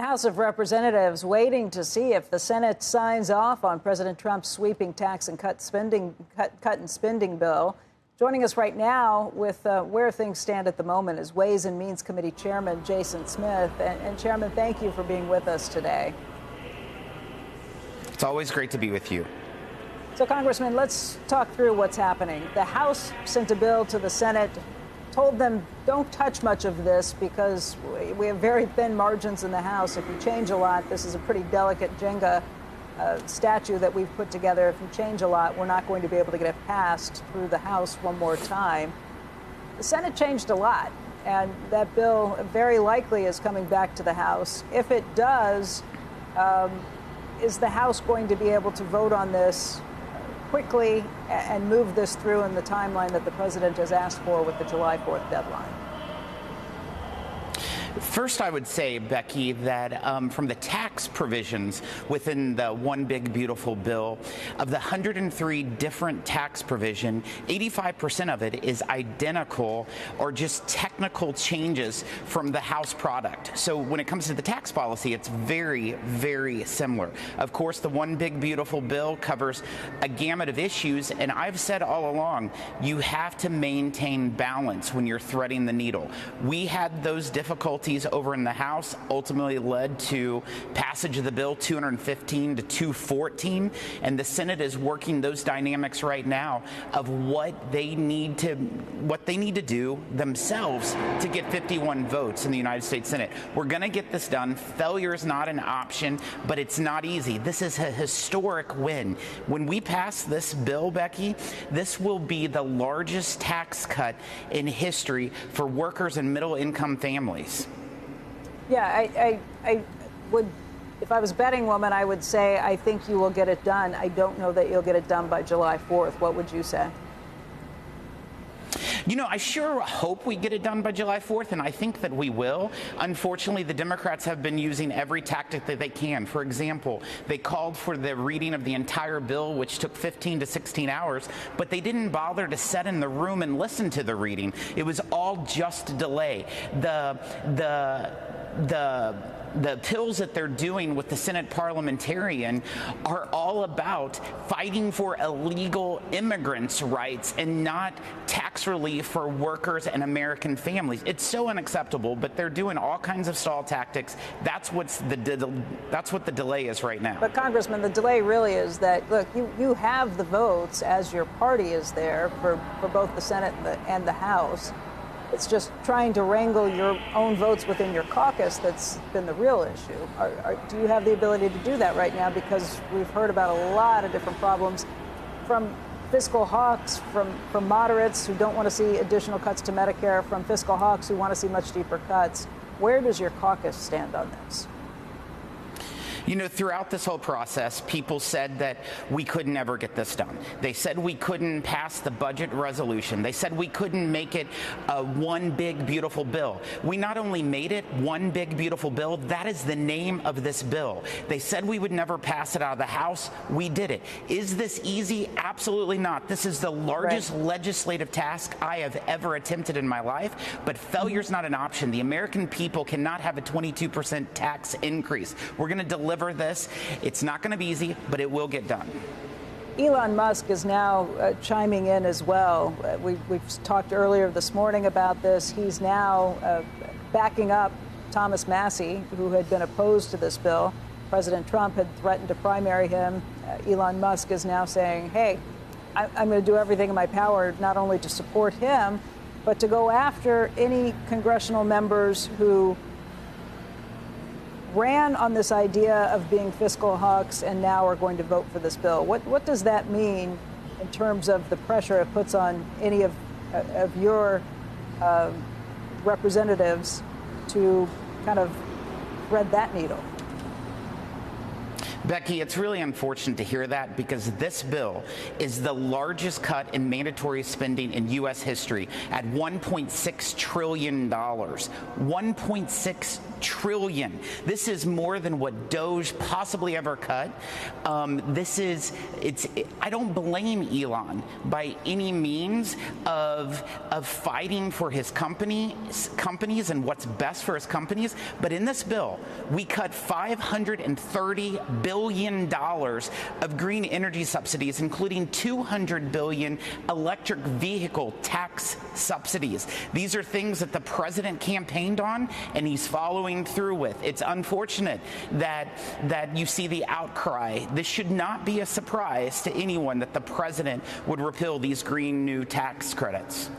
The House of Representatives waiting to see if the Senate signs off on President Trump's sweeping tax and cut and spending bill. Joining us right now with where things stand at the moment is Ways and Means Committee Chairman Jason Smith. And Chairman, thank you for being with us today. It's always great to be with you. So, Congressman, let's talk through what's happening. The House sent a bill to the Senate, told them don't touch much of this because we have very thin margins in the House. If you change a lot, this is a pretty delicate Jenga statue that we've put together. If you change a lot, we're not going to be able to get it passed through the House one more time. The Senate changed a lot, and that bill very likely is coming back to the House. If it does, is the House going to be able to vote on this quickly and move this through in the timeline that the president has asked for with the July 4th deadline? First, I would say, Becky, that from the tax provisions within the One Big Beautiful Bill, of the 103 different tax provision, 85% of it is identical or just technical changes from the House product. So when it comes to the tax policy, it's very, very similar. Of course, the One Big Beautiful Bill covers a gamut of issues, and I've said all along, you have to maintain balance when you're threading the needle. We had those difficulties over in the House, ultimately led to passage of the bill 215 to 214, and the Senate is working those dynamics right now of what they need to do themselves to get 51 votes in the United States Senate. We're going to get this done. Failure is not an option, but it's not easy. This is a historic win. When we pass this bill, Becky, this will be the largest tax cut in history for workers and middle-income families. Yeah, I would, if I was a betting woman, I would say I think you will get it done. I don't know that you'll get it done by July 4th. What would you say? You know, I sure hope we get it done by July 4th, and I think that we will. Unfortunately, the Democrats have been using every tactic that they can. For example, they called for the reading of the entire bill, which took 15 to 16 hours, but they didn't bother to sit in the room and listen to the reading. It was all just delay. The pills that they're doing with the Senate parliamentarian are all about fighting for illegal immigrants' rights and not tax relief for workers and American families. It's so unacceptable, but they're doing all kinds of stall tactics. That's what the delay is right now. But, Congressman, the delay really is that, look, you have the votes as your party is there for both the Senate and the House. It's just trying to wrangle your own votes within your caucus that's been the real issue. Do you have the ability to do that right now? Because we've heard about a lot of different problems from fiscal hawks, from moderates who don't want to see additional cuts to Medicare, from fiscal hawks who want to see much deeper cuts. Where does your caucus stand on this? You know, throughout this whole process, people said that we could never get this done. They said we couldn't pass the budget resolution. They said we couldn't make it a one big, beautiful bill. We not only made it one big, beautiful bill, that is the name of this bill. They said we would never pass it out of the House. We did it. Is this easy? Absolutely not. This is the largest legislative task I have ever attempted in my life, but failure is not an option. The American people cannot have a 22% tax increase. We're going to deliver this. It's not going to be easy, but it will get done. Elon Musk is now chiming in as well. We've talked earlier this morning about this. He's now backing up Thomas Massie, who had been opposed to this bill. President Trump had threatened to primary him. Elon Musk is now saying, hey, I'm going to do everything in my power not only to support him, but to go after any congressional members who ran on this idea of being fiscal hawks and now are going to vote for this bill. What does that mean in terms of the pressure it puts on any of your representatives to kind of thread that needle? Becky, it's really unfortunate to hear that because this bill is the largest cut in mandatory spending in U.S. history at $1.6 trillion. $1.6 trillion. This is more than what DOGE possibly ever cut. I don't blame Elon by any means of fighting for his companies and what's best for his companies. But in this bill, we cut $530 billion of green energy subsidies, including $200 billion electric vehicle tax subsidies. These are things that the president campaigned on, and he's following through with. It's unfortunate that you see the outcry. This should not be a surprise to anyone that the president would repeal these green new tax credits.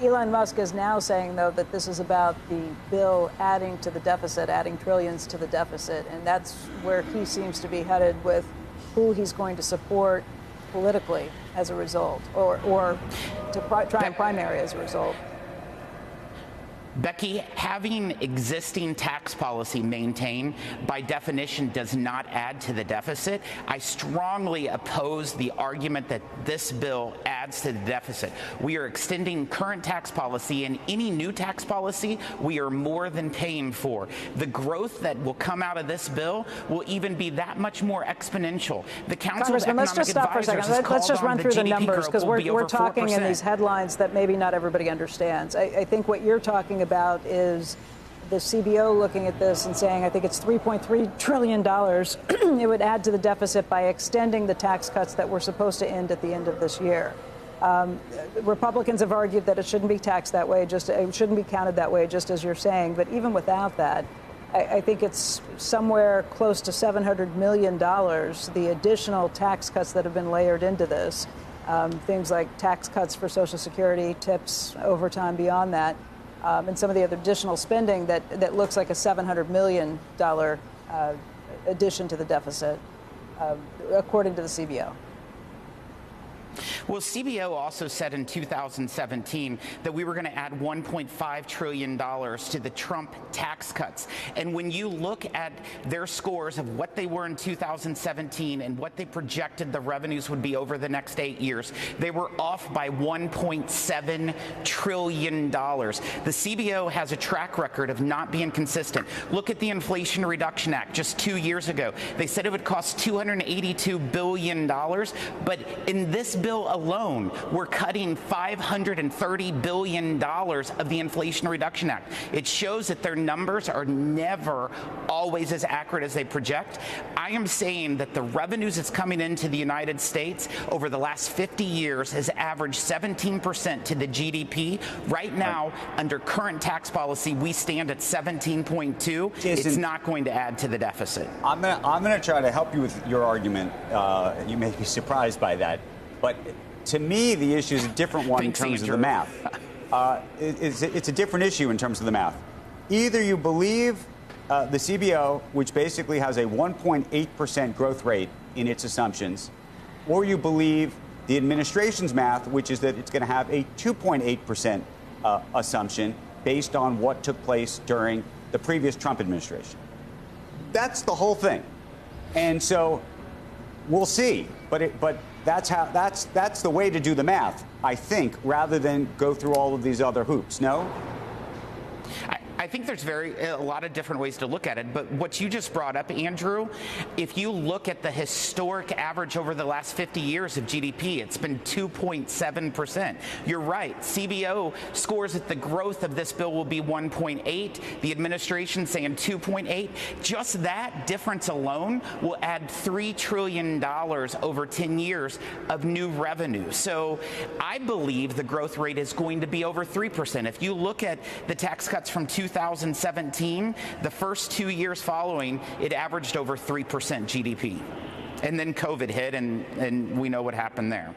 Elon Musk is now saying, though, that this is about the bill adding to the deficit, adding trillions to the deficit, and that's where he seems to be headed with who he's going to support politically as a result, or to try and primary as a result. Becky, having existing tax policy maintained by definition does not add to the deficit. I strongly oppose the argument that this bill adds to the deficit. We are extending current tax policy, and any new tax policy we are more than paying for. The growth that will come out of this bill will even be that much more exponential. The Council of Economic let's just stop for a second. Let's just run through the numbers, because we're talking in these headlines that maybe not everybody understands. I think what you're talking about is the CBO looking at this and saying, I think it's $3.3 trillion. It would add to the deficit by extending the tax cuts that were supposed to end at the end of this year. Republicans have argued that it shouldn't be taxed that way, it shouldn't be counted that way, just as you're saying. But even without that, I think it's somewhere close to $700 million, the additional tax cuts that have been layered into this. Things like tax cuts for Social Security, tips, overtime beyond that. And some of the other additional spending that looks like a $700 million addition to the deficit, according to the CBO. Well, CBO also said in 2017 that we were going to add $1.5 trillion to the Trump tax cuts. And when you look at their scores of what they were in 2017 and what they projected the revenues would be over the next 8 years, they were off by $1.7 trillion. The CBO has a track record of not being consistent. Look at the Inflation Reduction Act just 2 years ago. They said it would cost $282 billion, but in this bill alone, we're cutting $530 billion of the Inflation Reduction Act. It shows that their numbers are never always as accurate as they project. I am saying that the revenues that's coming into the United States over the last 50 years has averaged 17% to the GDP. Right now, under current tax policy, we stand at 17.2. It's not going to add to the deficit. I'm gonna try to help you with your argument. You may be surprised by that. But to me, the issue is a different one in terms of the math. It's a different issue in terms of the math. Either you believe the CBO, which basically has a 1.8% growth rate in its assumptions, or you believe the administration's math, which is that it's going to have a 2.8% assumption based on what took place during the previous Trump administration. That's the whole thing. And so we'll see. But that's the way to do the math, I think, rather than go through all of these other hoops. No? I think there's a lot of different ways to look at it, but what you just brought up, Andrew, if you look at the historic average over the last 50 years of GDP, it's been 2.7%. You're right. CBO scores that the growth of this bill will be 1.8. The administration saying 2.8. Just that difference alone will add $3 trillion over 10 years of new revenue. So I believe the growth rate is going to be over 3%. If you look at the tax cuts from 2017, the first 2 years following, it averaged over 3% GDP. And then COVID hit, and we know what happened there.